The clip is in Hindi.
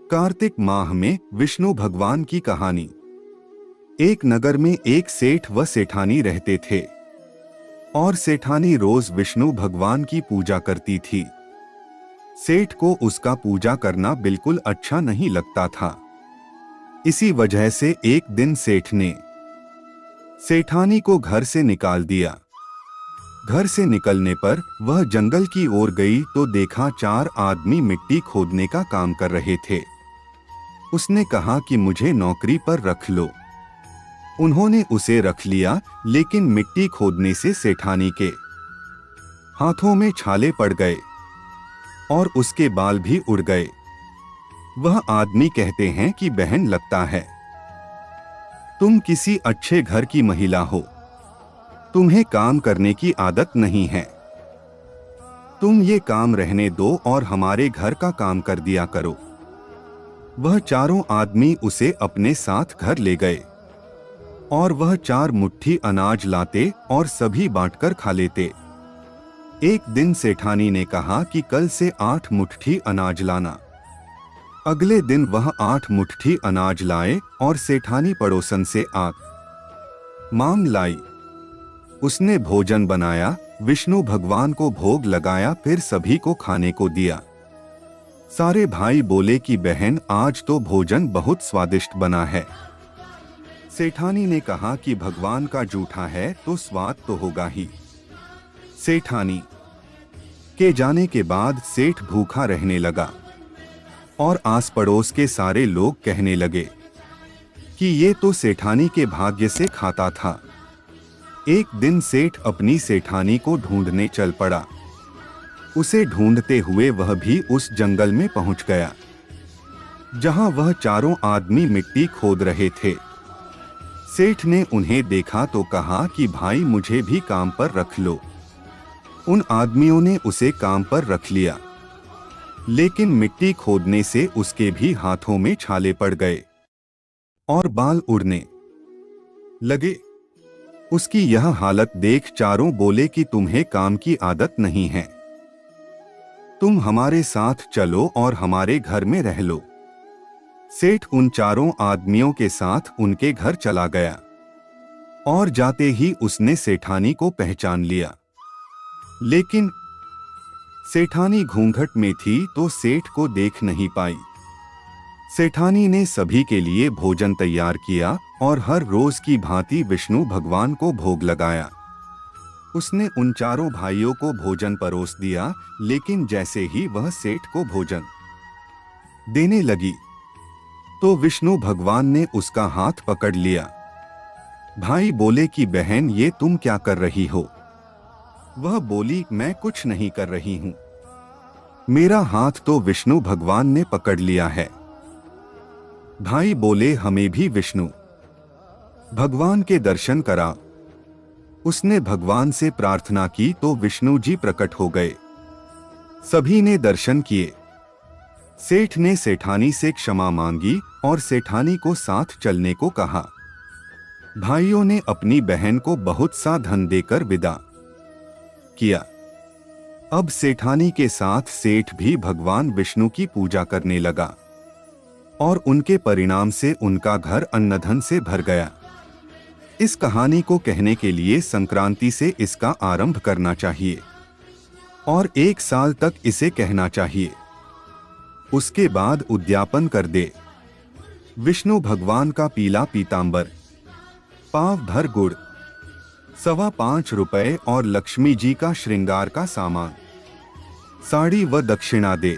कार्तिक माह में विष्णु भगवान की कहानी। एक नगर में एक सेठ व सेठानी रहते थे और सेठानी रोज विष्णु भगवान की पूजा करती थी। सेठ को उसका पूजा करना बिल्कुल अच्छा नहीं लगता था। इसी वजह से एक दिन सेठ ने सेठानी को घर से निकाल दिया। घर से निकलने पर वह जंगल की ओर गई तो देखा 4 आदमी मिट्टी खोदने का काम कर रहे थे। उसने कहा कि मुझे नौकरी पर रख लो। उन्होंने उसे रख लिया, लेकिन मिट्टी खोदने से सेठानी के हाथों में छाले पड़ गए और उसके बाल भी उड़ गए। वह आदमी कहते हैं कि बहन, लगता है तुम किसी अच्छे घर की महिला हो। तुम्हें काम करने की आदत नहीं है। तुम ये काम रहने दो और हमारे घर का काम कर दिया करो। वह चारों आदमी उसे अपने साथ घर ले गए और वह 4 मुट्ठी अनाज लाते और सभी बांटकर खा लेते। एक दिन सेठानी ने कहा कि कल से 8 मुट्ठी अनाज लाना। अगले दिन वह 8 मुट्ठी अनाज लाए और सेठानी पड़ोसन से आग मांग लाई। उसने भोजन बनाया, विष्णु भगवान को भोग लगाया, फिर सभी को खाने को दिया। सारे भाई बोले कि बहन, आज तो भोजन बहुत स्वादिष्ट बना है। सेठानी ने कहा कि भगवान का जूठा है तो स्वाद तो होगा ही। सेठानी के जाने के बाद सेठ भूखा रहने लगा और आस पड़ोस के सारे लोग कहने लगे कि ये तो सेठानी के भाग्य से खाता था। एक दिन सेठ अपनी सेठानी को ढूंढने चल पड़ा। उसे ढूंढते हुए वह भी उस जंगल में पहुंच गया जहां वह चारों आदमी मिट्टी खोद रहे थे। सेठ ने उन्हें देखा तो कहा कि भाई, मुझे भी काम पर रख लो। उन आदमियों ने उसे काम पर रख लिया, लेकिन मिट्टी खोदने से उसके भी हाथों में छाले पड़ गए और बाल उड़ने लगे। उसकी यह हालत देख चारों बोले कि तुम्हें काम की आदत नहीं है, तुम हमारे साथ चलो और हमारे घर में रह लो। सेठ उन चारों आदमियों के साथ उनके घर चला गया और जाते ही उसने सेठानी को पहचान लिया, लेकिन सेठानी घूंघट में थी तो सेठ को देख नहीं पाई। सेठानी ने सभी के लिए भोजन तैयार किया और हर रोज की भांति विष्णु भगवान को भोग लगाया। उसने उन चारों भाइयों को भोजन परोस दिया, लेकिन जैसे ही वह सेठ को भोजन देने लगी तो विष्णु भगवान ने उसका हाथ पकड़ लिया। भाई बोले कि बहन, ये तुम क्या कर रही हो? वह बोली, मैं कुछ नहीं कर रही हूं, मेरा हाथ तो विष्णु भगवान ने पकड़ लिया है। भाई बोले, हमें भी विष्णु भगवान के दर्शन करा। उसने भगवान से प्रार्थना की तो विष्णु जी प्रकट हो गए। सभी ने दर्शन किए। सेठ ने सेठानी से क्षमा मांगी और सेठानी को साथ चलने को कहा। भाइयों ने अपनी बहन को बहुत सा धन देकर विदा किया। अब सेठानी के साथ सेठ भी भगवान विष्णु की पूजा करने लगा और उनके परिणाम से उनका घर अन्नधन से भर गया। इस कहानी को कहने के लिए संक्रांति से इसका आरंभ करना चाहिए और 1 साल तक इसे कहना चाहिए। उसके बाद उद्यापन कर दे। विष्णु भगवान का पीला पीतांबर, पाव भर गुड़, 5.25 रुपए और लक्ष्मी जी का श्रृंगार का सामान, साड़ी व दक्षिणा दे।